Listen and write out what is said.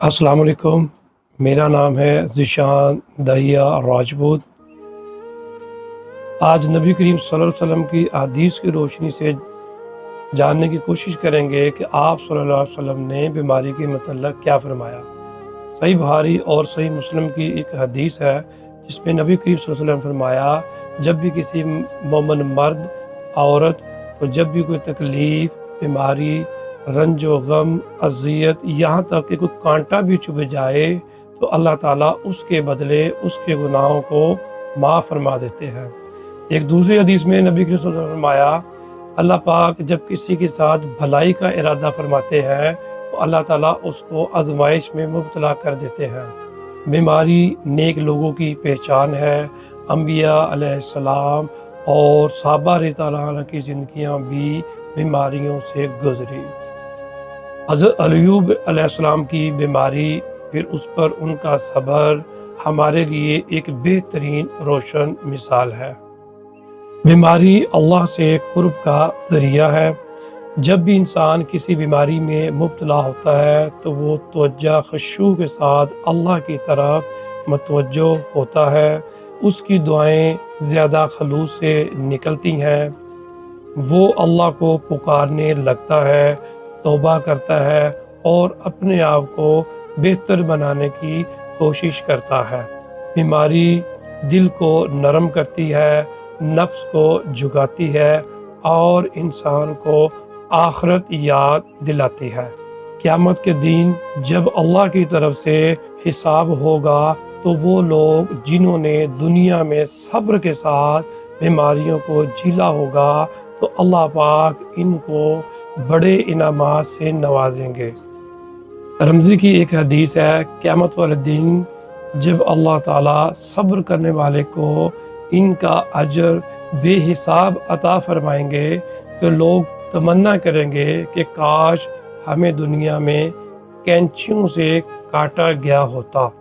अस्सलाम वालेकुम। मेरा नाम है ज़ीशान दहिया राजपूत। आज नबी करीम सल्लल्लाहु अलैहि वसल्लम की अहादीस की रोशनी से जानने की कोशिश करेंगे कि आप सल्लल्लाहु अलैहि वसल्लम ने बीमारी के मतलब क्या फरमाया। सही बुखारी और सही मुस्लिम की एक हदीस है जिसमें नबी करीम सल्लल्लाहु अलैहि वसल्लम फरमाया, जब भी किसी मोमिन मर्द औरत को जब भी कोई तकलीफ़, बीमारी, रंज व गम, अज़ियत, यहाँ तक कि कोई कांटा भी चुभ जाए तो अल्लाह ताला उसके बदले उसके गुनाहों को माफ़ फरमा देते हैं। एक दूसरी हदीस में नबी करीम सल्लल्लाहु अलैहि वसल्लम फरमाया, अल्लाह पाक जब किसी के साथ भलाई का इरादा फरमाते हैं तो अल्लाह ताला उसको आजमाइश में मुब्तला कर देते हैं। बीमारी नेक लोगों की पहचान है। अंबिया अलैहिस्सलाम और सहाबा रिज़वानुल्लाह अलैहिम की ज़िंदगियाँ भी बीमारियों से गुजरी। हज़रत अय्यूब अलैहिस्सलाम की बीमारी, फिर उस पर उनका सब्र हमारे लिए एक बेहतरीन रोशन मिसाल है। बीमारी अल्लाह से कुर्ब का ज़रिया है। जब भी इंसान किसी बीमारी में मुब्तला होता है तो वो तवज्जो खुशू के साथ अल्लाह की तरफ मतवज्जो होता है। उसकी दुआएं ज़्यादा खलूस से निकलती हैं। वो अल्लाह को पुकारने लगता है, तौबा करता है और अपने आप को बेहतर बनाने की कोशिश करता है। बीमारी दिल को नरम करती है, नफ्स को झुकाती है और इंसान को आखिरत याद दिलाती है। क़यामत के दिन जब अल्लाह की तरफ से हिसाब होगा तो वो लोग जिन्होंने दुनिया में सब्र के साथ बीमारियों को झेला होगा तो अल्लाह पाक इनको बड़े इनामात से नवाजेंगे। रमज़ी की एक हदीस है, क़यामत वाले दिन जब अल्लाह ताला सब्र करने वाले को इनका अजर बेहिसाब अता फरमाएंगे तो लोग तमन्ना करेंगे कि काश हमें दुनिया में कैंचियों से काटा गया होता।